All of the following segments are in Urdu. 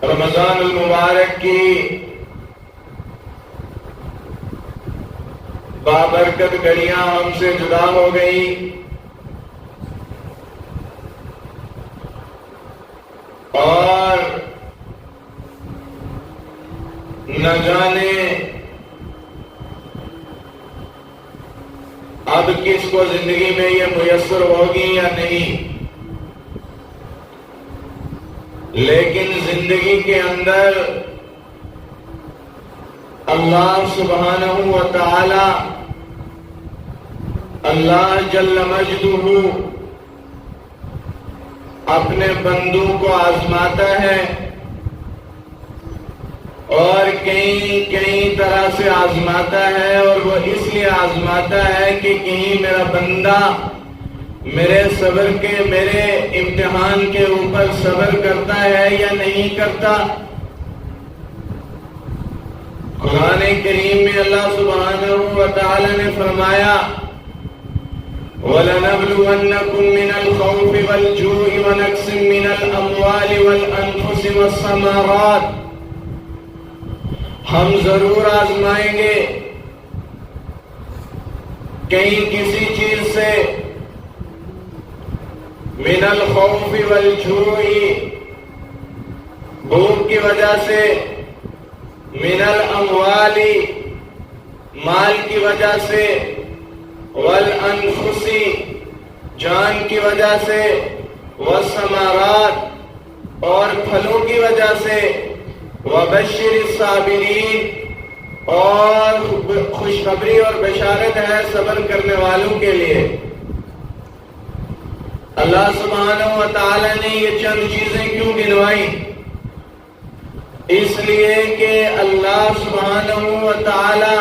رمضان المبارک کی بابرکت گھڑیاں ہم سے جدا ہو گئی اور نہ جانے اب کس کو زندگی میں یہ میسر ہوگی یا نہیں، لیکن زندگی کے اندر اللہ سبحانہ و تعالی، اللہ جل مجدہ اپنے بندوں کو آزماتا ہے اور کئی طرح سے آزماتا ہے، اور وہ اس لیے آزماتا ہے کہ کہیں میرا بندہ میرے صبر کے، میرے امتحان کے اوپر صبر کرتا ہے یا نہیں کرتا۔ قرآن کریم میں اللہ سبحانہ و تعالی نے فرمایا وَلَنَبْلُوَنَّكُم مِّنَ الْخَوْفِ وَالْجُوعِ وَنَقْصٍ مِّنَ الْأَمْوَالِ وَالْأَنفُسِ وَالثَّمَرَاتِ، ہم ضرور آزمائیں گے کہیں کسی چیز سے، من الخوف والجوع بھوک کی وجہ سے، من الاموال مال کی وجہ سے، والانفس جان کی وجہ سے، والثمرات اور پھلوں کی وجہ سے، وبشر الصابرین اور خوشخبری اور بشارت ہے صبر کرنے والوں کے لیے۔ اللہ سبحانہ و تعالی نے یہ چند چیزیں کیوں گنوائی؟ اس لیے کہ اللہ سبحانہ و تعالی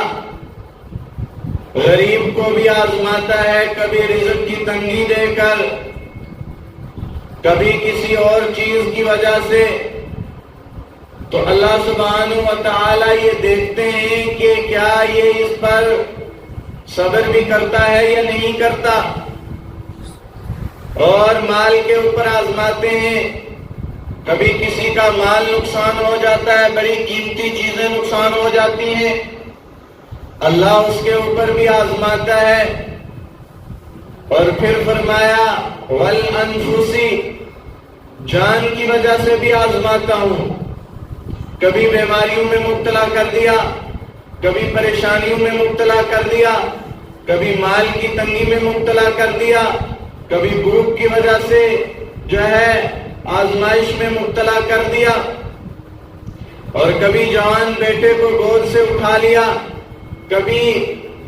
غریب کو بھی آزماتا ہے، کبھی رزق کی تنگی دے کر، کبھی کسی اور چیز کی وجہ سے۔ تو اللہ سبحانہ و تعالی یہ دیکھتے ہیں کہ کیا یہ اس پر صبر بھی کرتا ہے یا نہیں کرتا، اور مال کے اوپر آزماتے ہیں۔ کبھی کسی کا مال نقصان ہو جاتا ہے، بڑی قیمتی چیزیں نقصان ہو جاتی ہیں، اللہ اس کے اوپر بھی آزماتا ہے۔ اور پھر فرمایا والانفس جان کی وجہ سے بھی آزماتا ہوں، کبھی بیماریوں میں مبتلا کر دیا، کبھی پریشانیوں میں مبتلا کر دیا، کبھی مال کی تنگی میں مبتلا کر دیا، کبھی بھوک کی وجہ سے جو ہے آزمائش میں مبتلا کر دیا، اور کبھی جوان بیٹے کو گود سے اٹھا لیا، کبھی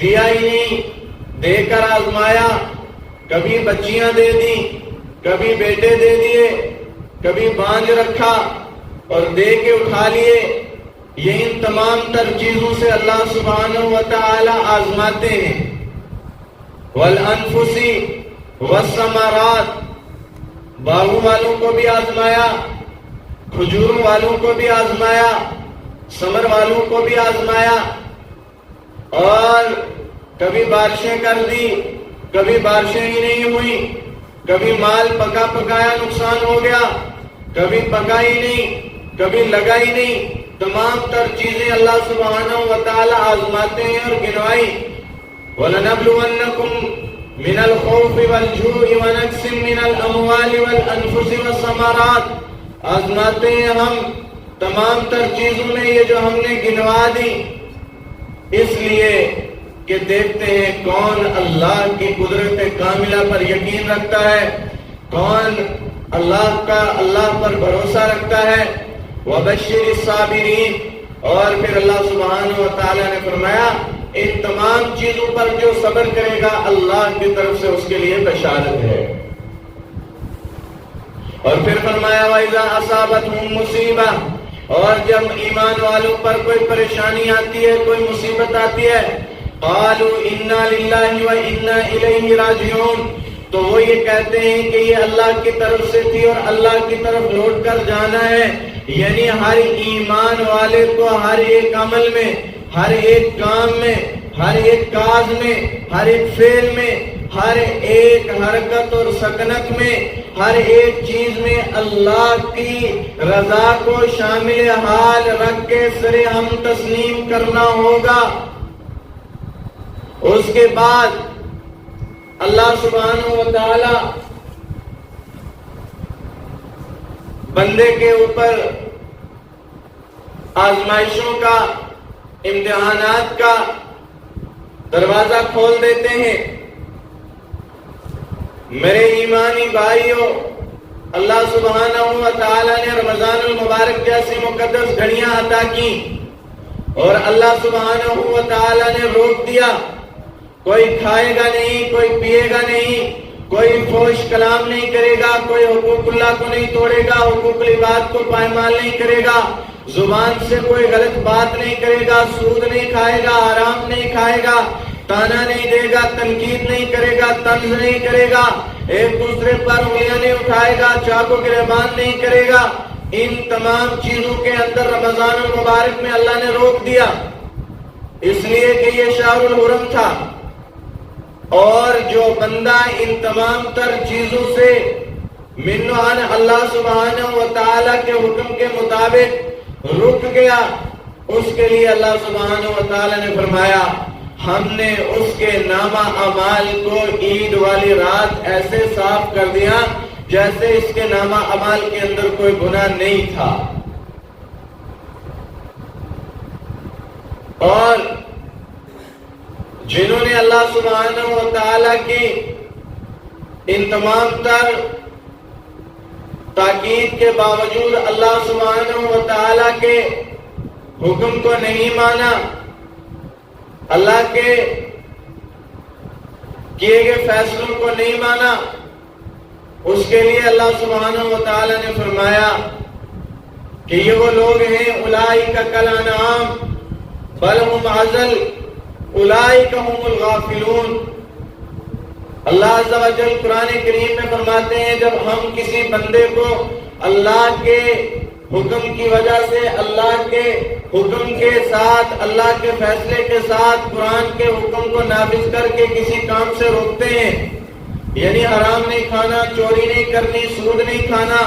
دیا ہی نہیں، دے کر آزمایا، کبھی بچیاں دے دی، کبھی بیٹے دے دیے، کبھی بانجھ رکھا اور دے کے اٹھا لیے۔ یہ ان تمام تر چیزوں سے اللہ سبحانہ و تعالی آزماتے ہیں۔ والانفس والثمرات باغوں والوں کو بھی آزمایا، کھجور والوں کو بھی آزمایا، ثمر والوں کو بھی آزمایا، اور کبھی بارشیں کر دی، کبھی بارشیں ہی نہیں ہوئی، کبھی مال پکا پکایا نقصان ہو گیا، کبھی پکا ہی نہیں، کبھی لگا ہی نہیں۔ تمام تر چیزیں اللہ سبحانہ و تعالی آزماتے ہیں اور گنوائی۔ وَلَنَبْلُوَنَّكُم مِّنَ الْخَوْفِ وَالْجُوعِ وَنَقْصٍ مِّنَ الْأَمْوَالِ وَالْأَنفُسِ وَالثَّمَرَاتِ، آزماتے ہیں ہم تمام تر چیزوں میں یہ جو ہم نے گنوا دی، اس لیے کہ دیکھتے ہیں کون اللہ کی قدرت کاملہ پر یقین رکھتا ہے، کون اللہ پر بھروسہ رکھتا ہے۔ وَبَشِّرِ الصَّابِرِينَ اور پھر اللہ سبحانہ و تعالی نے فرمایا ان تمام چیزوں پر جو صبر کرے گا اللہ کی طرف سے اس کے لیے بشارت ہے۔ اور پھر فرمایا وَإِذَا أَصَابَتْهُمْ مُصِيبَةٌ اور جب ایمان والوں پر کوئی پریشانی آتی ہے، کوئی مصیبت آتی ہے، قَالُوا إِنَّا لِلَّهِ وَإِنَّا إِلَيْهِ رَاجِعُونَ تو وہ یہ کہتے ہیں کہ یہ اللہ کی طرف سے تھی اور اللہ کی طرف لوٹ کر جانا ہے۔ یعنی ہر ایمان والے کو ہر ایک عمل میں، ہر ایک کام میں، ہر ایک کاز میں، ہر ایک فعل میں ہر ایک حرکت اور سکنت میں، ہر ایک چیز میں اللہ کی رضا کو شامل حال رکھ کے سر ہم تسلیم کرنا ہوگا۔ اس کے بعد اللہ سبحانہ و تعالی بندے کے اوپر آزمائشوں کا، امتحانات کا دروازہ کھول دیتے ہیں۔ میرے ایمانی بھائیوں، اللہ سبحانہ و تعالی نے رمضان المبارک جیسی مقدس گھڑیاں عطا کی، اور اللہ سبحانہ و تعالی نے روک دیا، کوئی کھائے گا نہیں، کوئی پیے گا نہیں، کوئی فحش کلام نہیں کرے گا، کوئی حقوق اللہ کو نہیں توڑے گا، حقوق العباد کو پائمال نہیں کرے گا، زبان سے کوئی غلط بات نہیں کرے گا، سود نہیں کھائے گا، حرام نہیں کھائے گا، تانا نہیں دے گا، تنقید نہیں کرے گا، طنز نہیں کرے گا، ایک دوسرے پر انگلیاں نہیں اٹھائے گا، چاق و گریبان نہیں کرے گا۔ ان تمام چیزوں کے اندر رمضان المبارک میں اللہ نے روک دیا، اس لیے کہ یہ شہر الحرم تھا، اور جو بندہ ان تمام تر چیزوں سے منعن اللہ سبحانہ و تعالی کے حکم کے مطابق رک گیا، اس کے لیے اللہ سبحانہ و تعالی نے فرمایا ہم نے اس کے نامہ اعمال کو عید والی رات ایسے صاف کر دیا جیسے اس کے نامہ اعمال کے اندر کوئی گناہ نہیں تھا۔ اور جنہوں نے اللہ سبحانہ و تعالی کی ان تمام تر تاکید کے باوجود اللہ سبحانہ و تعالی کے حکم کو نہیں مانا، اللہ کے کیے گئے فیصلوں کو نہیں مانا، اس کے لیے اللہ سبحانہ و تعالی نے فرمایا کہ یہ وہ لوگ ہیں اولئک کالانعام بل هم اضل اولئک هم الغافلون۔ اللہ عز و جل قرآن کریم میں فرماتے ہیں جب ہم کسی بندے کو اللہ کے حکم کی وجہ سے، اللہ کے حکم کے ساتھ، اللہ کے فیصلے کے ساتھ قرآن کے حکم کو نافذ کر کے کسی کام سے روکتے ہیں، یعنی حرام نہیں کھانا، چوری نہیں کرنی، سود نہیں کھانا،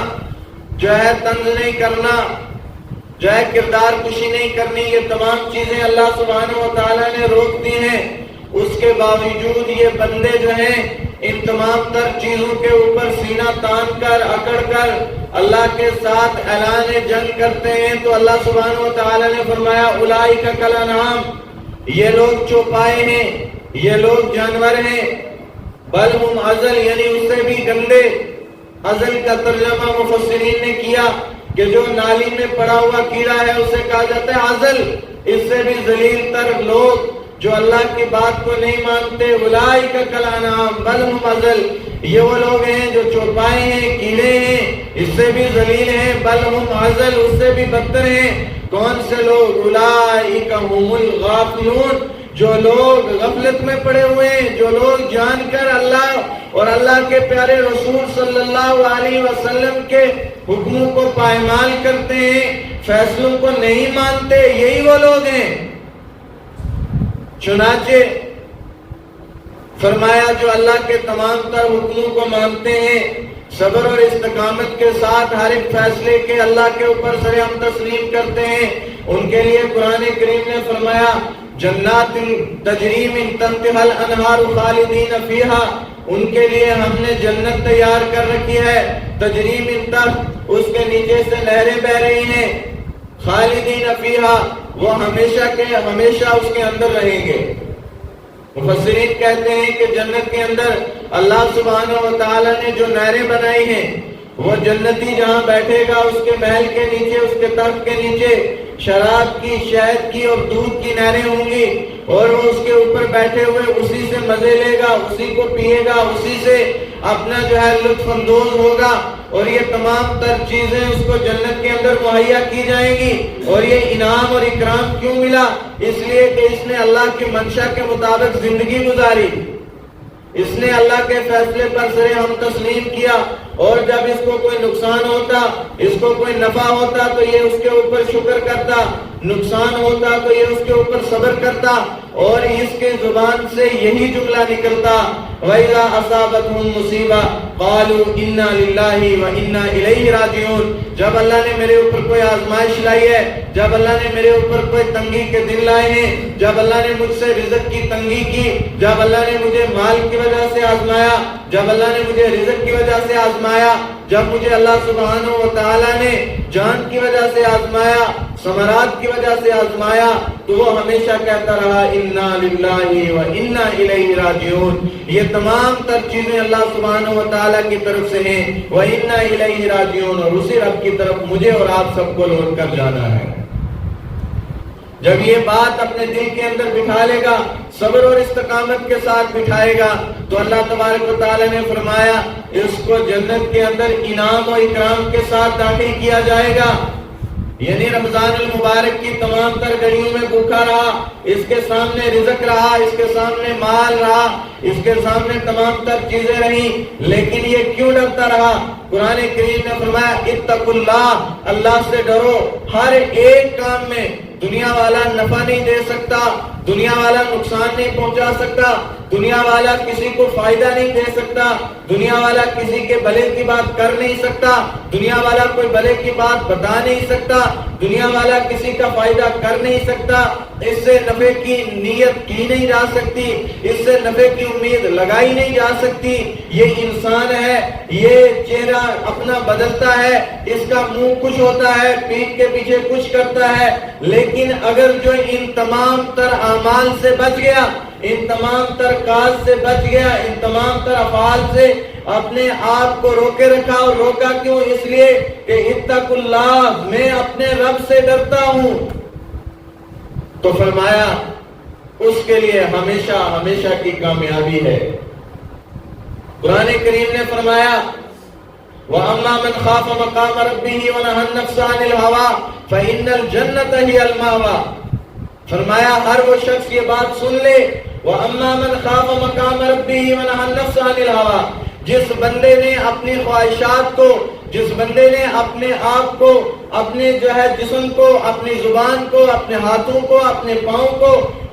جو ہے طنز نہیں کرنا، جو ہے کردار کشی نہیں کرنی، یہ تمام چیزیں اللہ سبحانہ و تعالی نے روک دی ہیں، اس کے باوجود یہ بندے جو ہیں ان تمام تر چیزوں کے اوپر سینہ تان کر، اکڑ کر اللہ کے ساتھ اعلان جنگ کرتے ہیں، تو اللہ سبحانہ و تعالی نے فرمایا اولئک کالانعام، یہ لوگ چوپائے ہیں، یہ لوگ جانور ہیں، بل ہم اضل، یعنی اس سے بھی گندے۔ اضل کا ترجمہ مفسرین نے کیا کہ جو نالی میں پڑا ہوا کیڑا ہے اسے کہا جاتا ہے اضل، اس سے بھی ذلیل تر لوگ جو اللہ کی بات کو نہیں مانتے، اولئک کالانعام بل ہم اضل، یہ وہ لوگ ہیں جو چوپائے ہیں، کیڑے ہیں، اس سے بھی ذلیل ہیں، بل ہم اضل، اس سے بھی بدتر ہیں۔ کون سے لوگ؟ اولئک هم الغافلون، جو لوگ غفلت میں پڑے ہوئے ہیں، جو لوگ جان کر اللہ اور اللہ کے پیارے رسول صلی اللہ علیہ وسلم کے حکموں کو پائمال کرتے ہیں، فیصلوں کو نہیں مانتے، یہی وہ لوگ ہیں۔ چنانچہ فرمایا جو اللہ کے تمام تر حکموں کو مانتے ہیں، صبر اور استقامت کے ساتھ ہر ایک فیصلے کے اللہ کے اوپر سر ہم تسلیم کرتے ہیں، ان کے لیے قرآن کریم نے فرمایا جنات تجری من تحتها الانہار خالدین فیہا، ان کے لیے ہم نے جنت تیار کر رکھی ہے، تجری من تحت، اس کے نیچے سے نہریں بہ رہی ہیں، خالدین فیہا، وہ ہمیشہ کے ہمیشہ اس کے اندر رہیں گے۔ مفسرین کہتے ہیں کہ جنت کے اندر اللہ سبحانہ و تعالی نے جو نہریں بنائی ہیں، وہ جنتی جہاں بیٹھے گا اس کے محل کے نیچے، اس کے تخت کے نیچے شراب کی، شہد کی اور دودھ کی نہریں ہوں گی، اور وہ اس کے اوپر بیٹھے ہوئے اسی سے مزے لے گا، اسی کو پیے گا، اسی سے اپنا جو ہے لطف اندوز ہوگا، اور یہ تمام تر چیزیں اس کو جنت کے اندر مہیا کی جائیں گی۔ اور یہ انعام اور اکرام کیوں ملا؟ اس لیے کہ اس نے اللہ کی منشا کے مطابق زندگی گزاری، اس نے اللہ کے فیصلے پر سر ہم تسلیم کیا، اور جب اس کو کوئی نقصان ہوتا، اس کو کوئی نفع ہوتا تو یہ اس کے اوپر شکر کرتا نقصان ہوتا تو یہ اس کے اوپر صبر کرتا اور اس کے زبان سے یہی جملہ نکلتا وَإِذَا أَصَابَتْهُمْ مُصِيبَةٌ قَالُوا إِنَّا لِلَّهِ وَإِنَّا إِلَيْهِ رَاجِعُونَ۔ جب اللہ نے میرے اوپر کوئی آزمائش لائی ہے، جب اللہ نے میرے اوپر کوئی تنگی کے دن لائے ہیں، جب اللہ نے مجھ سے رزق کی تنگی کی، جب اللہ نے مجھے مال کی وجہ سے آزمایا، جب اللہ نے مجھے رزق کی وجہ سے آزمایا، جب مجھے اللہ سبحانہ و تعالی نے جان کی وجہ سے آزمایا، ثمرات کی وجہ سے آزمایا، تو وہ ہمیشہ کہتا رہا اِنَّا لِلَّهِ وَإِنَّا إِلَيْهِ رَاجِعُونَ۔ یہ تمام تر چیزیں اللہ سبحانہ و تعالیٰ کی طرف سے ہیں، وَإِنَّا إِلَيْهِ رَاجِعُونَ، اور اسی رب کی طرف مجھے اور آپ سب کو لوٹ کر جانا ہے۔ جب یہ بات اپنے دل کے اندر بٹھا لے گا، صبر اور استقامت کے ساتھ بٹھائے گا، تو اللہ تبارک و تعالی نے فرمایا اس کو جنت کے اندر انعام و اکرام کے ساتھ داخل کیا جائے گا۔ یعنی رمضان المبارک کی تمام تر گھڑیوں میں بھوکا رہا، اس کے سامنے رزق رہا، اس کے سامنے مال رہا، اس کے سامنے تمام تر چیزیں رہی، لیکن یہ کیوں ڈرتا رہا؟ قرآن کریم نے فرمایا اتقوا اللہ، اللہ سے ڈرو۔ ہر ایک کام میں دنیا والا نفع نہیں دے سکتا، دنیا والا نقصان نہیں پہنچا سکتا، دنیا والا کسی کو فائدہ نہیں دے سکتا، دنیا والا کسی کے بھلے کی بات کر نہیں سکتا، دنیا والا کوئی بھلے کی بات بتا نہیں سکتا، دنیا والا کسی کا فائدہ کر نہیں سکتا، اس سے نفع کی نیت کی نہیں جا سکتی، اس سے نفع کی امید لگائی نہیں جا سکتی۔ یہ انسان ہے، یہ چہرہ اپنا بدلتا ہے، اس کا منہ کچھ ہوتا ہے، پیٹھ کے پیچھے کچھ کرتا ہے، لیکن اگر جو ان تمام تر اعمال سے بچ گیا، ان تمام تر کاج سے بچ گیا، ان تمام تر افعال سے اپنے آپ کو روکے رکھا، اور روکا کیوں؟ اس لیے کہ اتقوا اللہ، میں اپنے رب سے ڈرتا ہوں، تو فرمایا اس کے لیے ہمیشہ ہمیشہ کی کامیابی ہے۔ قرآن کریم نے فرمایا وَأَمَّا مَنْ خَافَ مَقَامَ رَبِّهِ وَنَهَى النَّفْسَ عَنِ الْهَوَىٰ فَإِنَّ الْجَنَّةَ هِيَ الْمَأْوَىٰ۔ فرمایا ہر وہ شخص یہ بات سن لے، وَأَمَّا مَنْ خَافَ مَقَامَ رَبِّهِ وَنَهَى النَّفْسَ عَنِ الْهَوَىٰ، جس بندے نے اپنی خواہشات کو، جس بندے نے اپنے آپ کو، اپنے جو ہے جسم کو، اپنی زبان کو، اپنے ہاتھوں کو، اپنے پاؤں کو،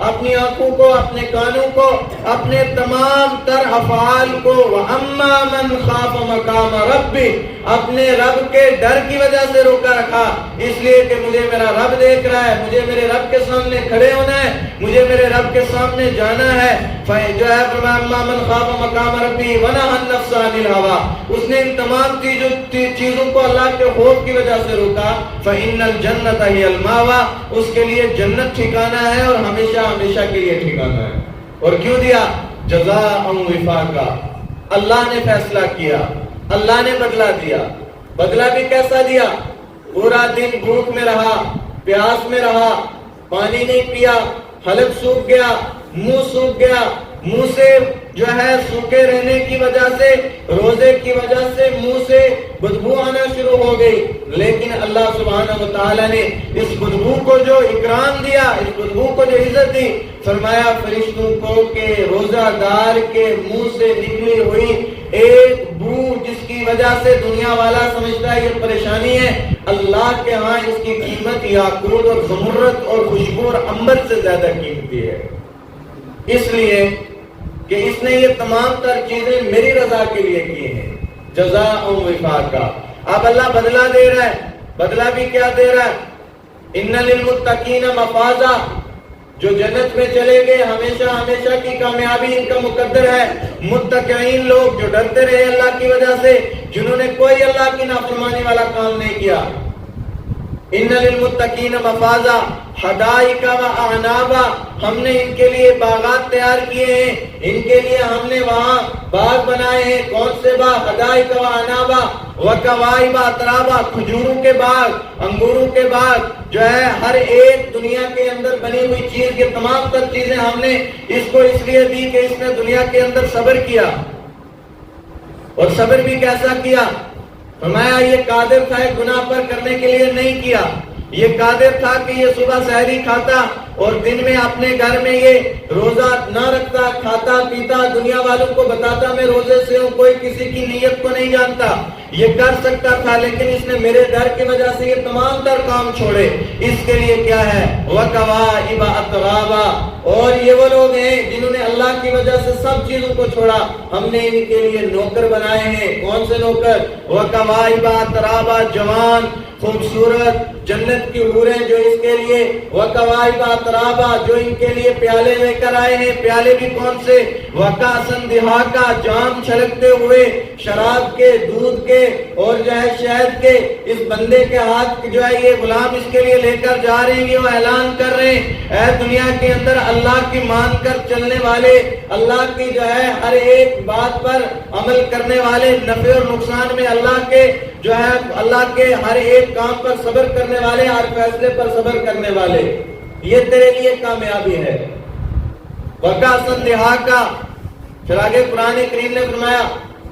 اپنی آنکھوں کو، اپنے کانوں کو، اپنے تمام تر افعال کو وَأَمَّا مَنْ خَافَ مَقَامَ رَبِّهِ، اپنے رب کے ڈر کی وجہ سے روکا رکھا، اس لیے کہ مجھے میرا رب دیکھ رہا ہے، مجھے میرے رب کے سامنے کھڑے ہونا ہے، مجھے میرے رب کے سامنے جانا ہے، جو ہے وَأَمَّا مَنْ خَافَ مَقَامَ رَبِّهِ وَنَهَى النَّفْسَ عَنِ الْهَوَىٰ، اس نے ان تمام چیزوں کو اللہ کے خوف کی وجہ سے روکا، فَإِنَّ الْجَنَّةَ هِيَ الْمَأْوَىٰ، اس کے لیے جنت ٹھکانہ ہے اور ہمیشہ ہمیشہ کے لیے ٹھکانہ ہے۔ اور کیوں دیا؟ جزاء وفاقا، اللہ نے فیصلہ کیا، اللہ نے بدلہ دیا۔ بدلہ بھی کیسا دیا؟ پورا دن بھوک میں رہا، پیاس میں رہا، پانی نہیں پیا، حلق سوکھ گیا، منہ سوکھ گیا، منہ سے جو ہے سوکھے رہنے کی وجہ سے، روزے کی وجہ سے منہ سے بدبو آنا شروع ہو گئی، لیکن اللہ سبحانہ و تعالی نے اس بدبو کو جو اکرام دیا، اس بدبو کو جو عزت دی، فرمایا فرشتوں کو کہ روزہ دار کے منہ سے نکلی ہوئی ایک بو جس کی وجہ سے دنیا والا سمجھتا ہے یہ پریشانی ہے، اللہ کے ہاں اس کی قیمت یاقوت اور زمرد اور خوشبو اور عنبر سے زیادہ قیمتی ہے، اس لیے کہ اس نے یہ تمام تر چیزیں میری رضا کے لیے کی ہیں۔ جزاء وفاقا، اب اللہ بدلہ دے رہا ہے، بدلہ بھی کیا دے رہا ہے؟ ان للمتقین مفازا، جو جنت میں چلے گئے ہمیشہ ہمیشہ کی کامیابی ان کا مقدر ہے۔ متقین لوگ جو ڈرتے رہے اللہ کی وجہ سے، جنہوں نے کوئی اللہ کی نافرمانی والا کام نہیں کیا۔ ان للمتقین مفازا حدائق و اعنابا، ہم نے ان کے لیے باغات تیار کیے ہیں، ان کے لیے ہم نے وہاں باغ بنائے ہیں۔ کون سے باغ؟ حدائق و اعنابا وکواعب اترابا، کھجوروں کے باغ، انگوروں کے باغ، جو ہے ہر ایک دنیا کے اندر بنی ہوئی چیز، یہ تمام تر چیزیں ہم نے اس کو اس لیے دی کہ اس نے دنیا کے اندر صبر کیا، اور صبر بھی کیسا کیا؟ فرمایا یہ قادر تھا گناہ پر کرنے کے لیے نہیں کیا، یہ قادر تھا کہ یہ صبح سحری کھاتا اور دن میں اپنے گھر میں یہ روزہ نہ رکھتا، کھاتا پیتا، دنیا والوں کو بتاتا میں روزے سے ہوں، کوئی کسی کی نیت کو نہیں جانتا، یہ کر سکتا تھا، لیکن اس نے میرے ڈر کی وجہ سے یہ تمام تر کام چھوڑے۔ اس کے لیے کیا ہے؟ وَكَوَاعِبَ أَتْرَابًا، اور یہ وہ لوگ ہیں جنہوں نے اللہ کی وجہ سے سب چیزوں کو چھوڑا، ہم نے ان کے لیے نوکر بنائے ہیں۔ کون سے نوکر؟ وَكَوَاعِبَ أَتْرَابًا، جوان خوبصورت جنت کی حوریں جو اس کے لیے، وَكَوَاعِبَ أَتْرَابًا، جو ان کے لیے پیالے لے کر آئے ہیں۔ پیالے بھی کون سے؟ وَكَأْسًا دِهَاقًا، جام چھلکتے ہوئے شراب کے، دودھ کے اور جو ہے شہد کے۔ اس بندے کے ہاتھ جو ہے یہ غلام اس کے لیے لے کر جا رہے ہیں، وہ اعلان کر رہے ہیں، اے دنیا کے اندر اللہ کی مان کر چلنے والے، اللہ کی جو ہے ہر ایک بات پر عمل کرنے والے، نفع اور نقصان میں اللہ کے جو ہے اللہ کے ہر ایک کام پر صبر کرنے والے، ہر فیصلے پر صبر کرنے والے، یہ تیرے لیے کامیابی ہے۔ وَكَأْسًا دِهَاقًا، پھر آگے قرآن کریم نے فرمایا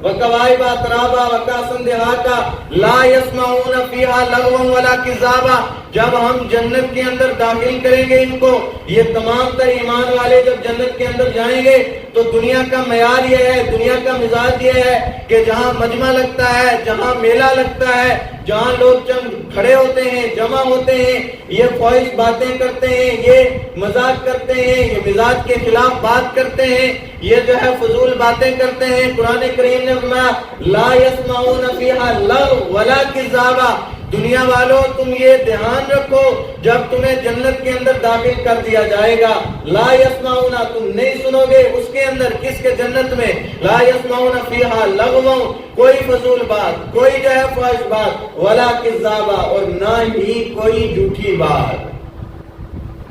وَكَوَاعِبَ أَتْرَابًا وَكَأْسًا دِهَاقًا لَا يَسْمَعُونَ فِيهَا لَغْوًا وَلَا كِذَابًا، جب ہم جنت کے اندر داخل کریں گے ان کو، یہ تمام تر ایمان والے جب جنت کے اندر جائیں گے تو دنیا کا معیار یہ ہے، دنیا کا مزاج یہ ہے کہ جہاں مجمع لگتا ہے، جہاں میلہ لگتا ہے، جہاں لوگ چند کھڑے ہوتے ہیں، جمع ہوتے ہیں، یہ خواہش باتیں کرتے ہیں، یہ مذاق کرتے ہیں، یہ مزاج کے خلاف بات کرتے ہیں، یہ جو ہے فضول باتیں کرتے ہیں۔ قرآن کریم نے فرمایا لا يسمعون فيها لغوا ولا كذابا، دنیا والوں تم یہ دھیان رکھو، جب تمہیں جنت کے اندر داخل کر دیا جائے گا، لا يسمعون، تم نہیں سنو گے اس کے اندر، کس کے؟ جنت میں، لا يسمعون فيها لغوا، کوئی فضول بات، کوئی جو ہے فحش بات، ولا كذابا، اور نہ ہی کوئی جھوٹی بات۔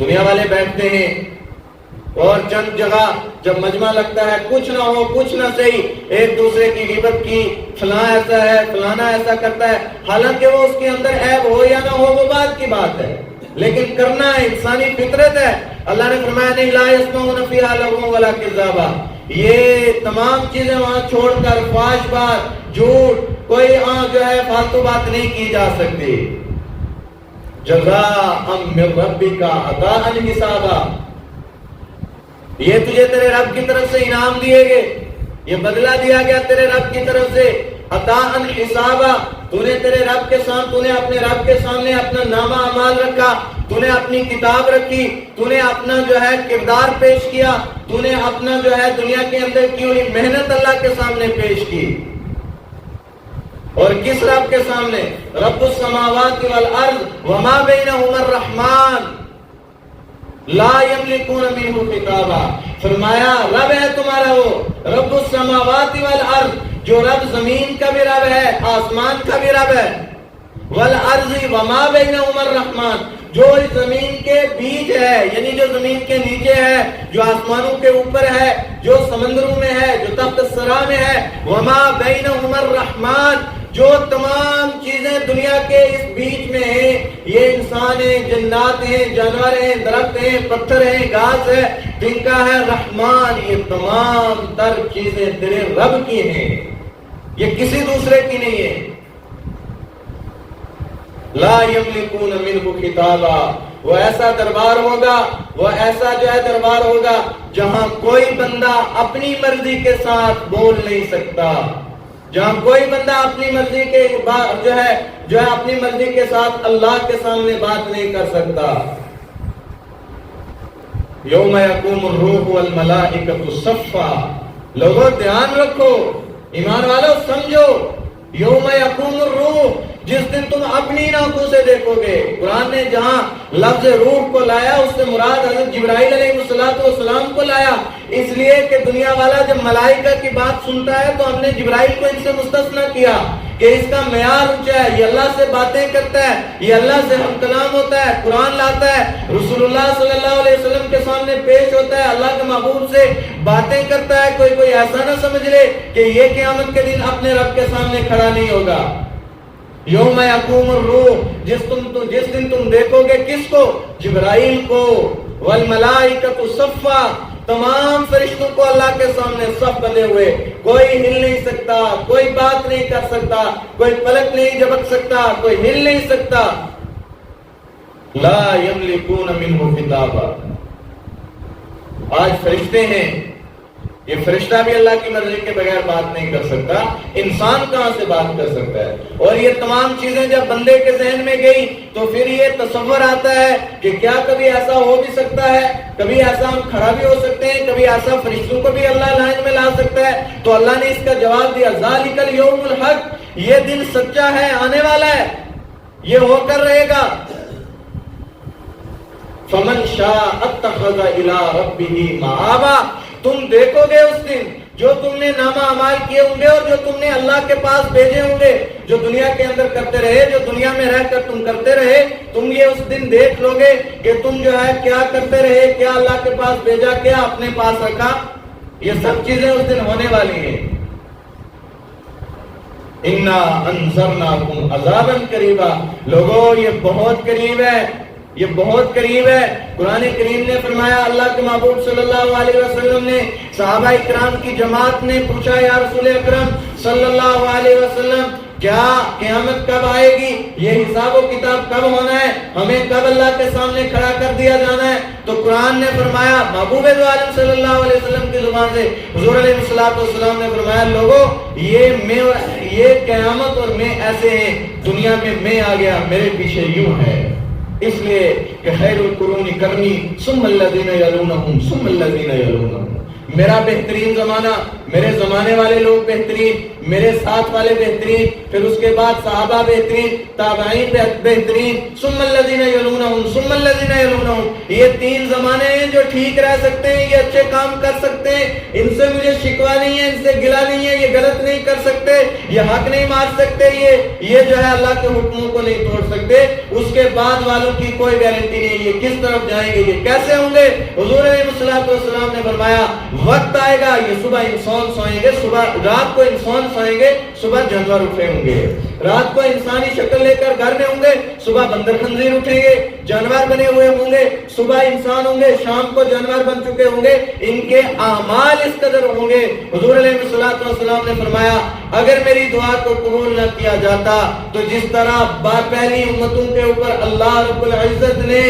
دنیا والے بیٹھتے ہیں اور چند جگہ جب مجمع لگتا ہے، کچھ نہ ہو کچھ نہ صحیح، ایک دوسرے کی غیبت کی، فلاں ایسا ہے، فلانا ایسا کرتا ہے، حالانکہ وہ اس کے اندر عیب ہو یا نہ ہو وہ بات کی بات ہے، لیکن کرنا ہے، انسانی فطرت ہے۔ اللہ نے فرمایا نہیں لا يسمعون فيها لغوا ولا كذابا، یہ تمام چیزیں وہاں چھوڑ کر فحش بات، جھوٹ، کوئی جو ہے فالتو بات نہیں کی جا سکتی۔ جزاء من ربک عطاء حسابا، یہ تجھے تیرے رب کی طرف سے انعام دیے گئے، یہ بدلہ دیا گیا تیرے رب کی طرف سے، عطاء حسابا، تو نے تیرے رب کے سامنے، تو نے اپنے رب کے سامنے اپنا نامہ اعمال رکھا، تو نے اپنی کتاب رکھی، تو نے اپنا جو ہے کردار پیش کیا، تو نے اپنا جو ہے دنیا کے اندر کی ہوئی محنت اللہ کے سامنے پیش کی۔ اور کس رب کے سامنے؟ رب السماوات والارض وما بینہما الرحمن لا یملکون منہ خطابا، فرمایا رب ہے تمہارا وہ رب السماوات والارض، جو رب زمین کا بھی رب ہے، آسمان کا بھی رب ہے، والارض وما بینہما الرحمن، جو زمین کے بیچ ہے، یعنی جو زمین کے نیچے ہے، جو آسمانوں کے اوپر ہے، جو سمندروں میں ہے، جو تحت الثری میں ہے، وما بینہما الرحمن، جو تمام چیزیں دنیا کے اس بیچ میں ہیں، یہ انسان ہیں، جنات ہیں، جانور ہیں، درخت ہیں، پتھر ہیں، گھاس ہے، تنکا ہے، رحمان، یہ تمام تر چیزیں تیرے رب کی ہیں، یہ کسی دوسرے کی نہیں ہے۔ لا یملکون منہ خطابا، وہ ایسا دربار ہوگا، وہ ایسا جو ہے دربار ہوگا جہاں کوئی بندہ اپنی مرضی کے ساتھ بول نہیں سکتا، جہاں کوئی بندہ اپنی مرضی کے جو ہے اپنی مرضی کے ساتھ اللہ کے سامنے بات نہیں کر سکتا۔ یوم یقوم الروح والملائکۃ صفا، لوگوں دھیان رکھو، ایمان والو سمجھو، یوم یقوم الروح، جس دن تم اپنی آنکھوں سے دیکھو گے۔ قرآن نے جہاں لفظ روح کو لایا اس سے مراد حضرت جبرائیل علیہ السلام کو لایا، اس لیے کہ دنیا والا جب ملائکہ کی بات سنتا ہے تو ہم نے جبرائیل کو ان سے مستثنی کیا کہ اس کا معیار اونچا ہے، یہ اللہ سے باتیں کرتا ہے، یہ اللہ سے ہم کلام ہوتا ہے، قرآن لاتا ہے، رسول اللہ صلی اللہ علیہ وسلم کے سامنے پیش ہوتا ہے، اللہ کے محبوب سے باتیں کرتا ہے۔ کوئی ایسا نہ سمجھ لے کہ یہ قیامت کے دن اپنے رب کے سامنے کھڑا نہیں ہوگا۔ یوم یقوم الروح، جس دن تم دیکھو گے کس کو؟ جبرائیل کو، والملائکۃ صفا، تمام فرشتوں کو اللہ کے سامنے صف بنے ہوئے، کوئی ہل نہیں سکتا، کوئی بات نہیں کر سکتا، کوئی پلک نہیں جھپک سکتا، کوئی ہل نہیں سکتا۔ لا یملکون منہ خطابا، آج فرشتے ہیں یہ فرشتہ بھی اللہ کی مرضی کے بغیر بات نہیں کر سکتا، انسان کہاں سے بات کر سکتا ہے؟ اور یہ تمام چیزیں جب بندے کے ذہن میں گئی تو پھر یہ تصور آتا ہے کہ کیا کبھی ایسا ہو بھی سکتا ہے، کبھی ایسا ہم کھڑا بھی ہو سکتے ہیں، کبھی ایسا فرشتوں کو بھی اللہ لائن میں لا سکتا ہے؟ تو اللہ نے اس کا جواب دیا، ذالک الیوم الحق، یہ دن سچا ہے، آنے والا ہے، یہ ہو کر رہے گا۔ فمن شاء اتخذ الی ربہ مآبا، تم دیکھو گے اس دن جو تم نے نامہ اعمال کیے ہوں گے اور جو تم نے اللہ کے پاس بھیجے ہوں گے، جو دنیا کے اندر کرتے رہے، جو دنیا میں رہ کر تم کرتے رہے، تم یہ اس دن دیکھ لو گے کہ تم جو ہے کیا کرتے رہے، کیا اللہ کے پاس بھیجا، کیا اپنے پاس رکھا۔ یہ سب چیزیں اس دن ہونے والی ہیں۔ انا انذرناکم عذابا قریبا، لوگوں یہ بہت قریب ہے، یہ بہت قریب ہے۔ قرآن کریم نے فرمایا، اللہ کے محبوب صلی اللہ علیہ وسلم نے صحابہ اکرام کی جماعت نے پوچھا، یا رسول اکرم صلی اللہ علیہ وسلم، کیا قیامت کب آئے گی؟ یہ حساب و کتاب کب ہونا ہے؟ ہمیں کب اللہ کے سامنے کھڑا کر دیا جانا ہے؟ تو قرآن نے فرمایا، محبوب دو عالم صلی اللہ علیہ وسلم کی زبان سے حضور علیہ السلام نے فرمایا، لوگوں یہ قیامت اور میں ایسے ہیں، دنیا میں میں آ گیا، میرے پیچھے یوں ہے، اس لیے کہ خیر القرون قرنی ثم الذین یلونہم ثم الذین یلونہم، میرا بہترین زمانہ، میرے زمانے والے لوگ بہترین، میرے ساتھ والے بہترین، پھر اس کے بعد صحابہ بہترین، تابعین بہترین، ثم الذین یلونہم ثم الذین یلونہم۔ یہ تین زمانے ہیں جو ٹھیک رہ سکتے ہیں، یہ اچھے کام کر سکتے ہیں، ان سے مجھے شکوہ نہیں ہے، ان سے گلہ نہیں ہے، یہ غلط نہیں کر سکتے، یہ حق نہیں مار سکتے، یہ جو ہے اللہ کے حکموں کو نہیں توڑ سکتے۔ اس کے بعد والوں کی کوئی گارنٹی نہیں، یہ کس طرف جائیں گے، یہ کیسے ہوں گے؟ حضور علیہ السلام نے فرمایا، وقت آئے گا، یہ صبح انسان سوئیں گے، صبح رات کو انسان سوئیں گے، صبح جانور اٹھے ہوں گے، رات کو انسانی شکل لے کر گھر میں ہوں گے، صبح بندر خنزیر اٹھیں گے، جانور بنے ہوئے ہوں گے، صبح انسان ہوں گے، شام کو جانور بن چکے ہوں گے، ان کے اعمال اس قدر ہوں گے۔ حضور علیہ السلام نے فرمایا، اگر میری دعا کو قبول نہ کیا جاتا تو جس طرح پہلی امتوں کے اوپر اللہ رب العزت نے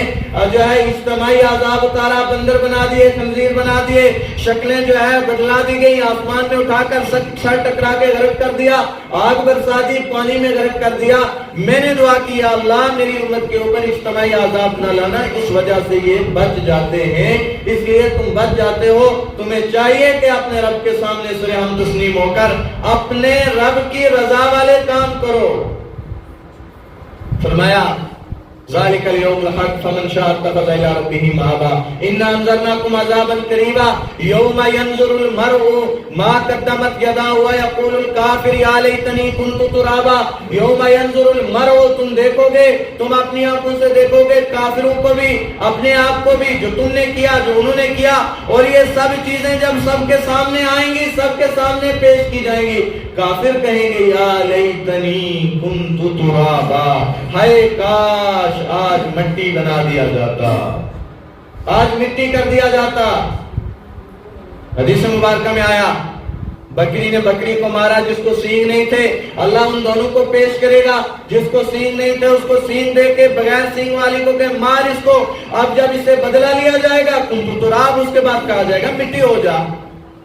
جو ہے اجتماعی عذاب اتارا، بندر بنا دیے، خنزیر بنا دیے، شکلیں جو ہے بدلا دی گئی، آسمان میں اٹھا کر سر ٹکرا کے غرق کر دیا، آگ برسا دی، پانی میں غرق کر دیا، میں نے دعا کی، یا اللہ میری امت کے اوپر اجتماعی عذاب نہ لانا، اس وجہ سے یہ بچ جاتے ہیں، اس لیے تم بچ جاتے ہو، تمہیں چاہیے کہ اپنے رب کے سامنے سر ہم تسلیم ہو کر اپنے رب کی رضا والے کام کرو۔ فرمایا، ذالک الیوم الحق فمن شاء اتخذ الی ربہ مآبا انا انذرناکم عذابا قریبا یوم ینظر المرء ما قدمت یداہ ویقول الکافر یا لیتنی کنت ترابا۔ یوم ینظر المرء، تم دیکھو گے، تم اپنی آنکھوں سے دیکھو گے، کافروں کو بھی، اپنے آپ کو بھی، جو تم نے کیا، جو انہوں نے کیا، اور یہ سب چیزیں جب سب کے سامنے آئیں گی، سب کے سامنے پیش کی جائیں گی، کافر کہیں گے، یا لیتنی کنت ترابا، ہائے کاش آج مٹی بنا دیا جاتا، آج مٹی کر دیا جاتا۔ حدیث مبارکہ میں آیا، بکری نے بکری کو مارا جس کو سینگ نہیں تھے، اللہ ان دونوں کو پیش کرے گا، جس کو سینگ نہیں تھے اس کو سینگ دے کے بغیر سینگ والی کو کہ مار اس کو، اب جب اسے بدلہ لیا جائے گا کنت تراب، اس کے بعد کہا جائے گا مٹی ہو جا۔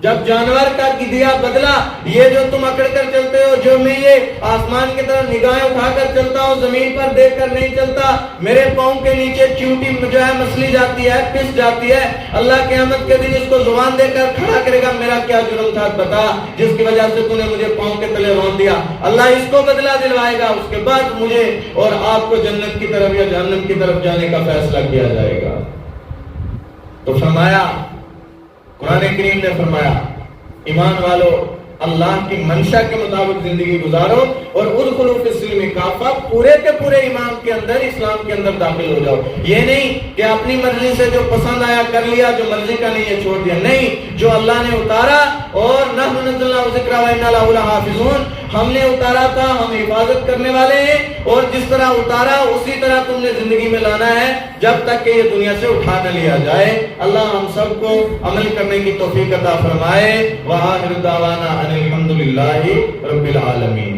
جب جانور کا دیا بدلہ، یہ جو تم اکڑ کر چلتے ہو، جو میں یہ آسمان کی طرف نگاہیں اٹھا کر چلتا ہوں، زمین پر دیکھ کر نہیں چلتا، میرے پاؤں کے نیچے چیونٹی جو ہے مسلی جاتی ہے، پس جاتی ہے، اللہ قیامت کے دن اس کو زبان دے کر کھڑا کرے گا، میرا کیا جرم تھا بتا، جس کی وجہ سے تو نے مجھے پاؤں کے تلے رون دیا۔ اللہ اس کو بدلہ دلوائے گا، اس کے بعد مجھے اور آپ کو جنت کی طرف یا جہنم کی طرف جانے کا فیصلہ کیا جائے گا۔ تو فرمایا، قرآن کریم نے فرمایا، ایمان والو اللہ کی منشا کے مطابق زندگی گزارو اور ادخلوا فی السلم کافہ، پورے کے پورے ایمان کے اندر، اسلام کے اندر داخل ہو جاؤ۔ یہ نہیں کہ اپنی مرضی سے جو پسند آیا کر لیا، جو مرضی کا نہیں ہے چھوڑ دیا، نہیں، جو اللہ نے اتارا، اور نحن نزلنا الذکر وانا لہ لحافظون، ہم نے اتارا تھا، ہم حفاظت کرنے والے ہیں، اور جس طرح اتارا اسی طرح تم نے زندگی میں لانا ہے جب تک کہ یہ دنیا سے اٹھا نہ لیا جائے۔ اللہ ہم سب کو عمل کرنے کی توفیق عطا فرمائے۔ وآخر دعوانا ان الحمد للہ رب العالمین۔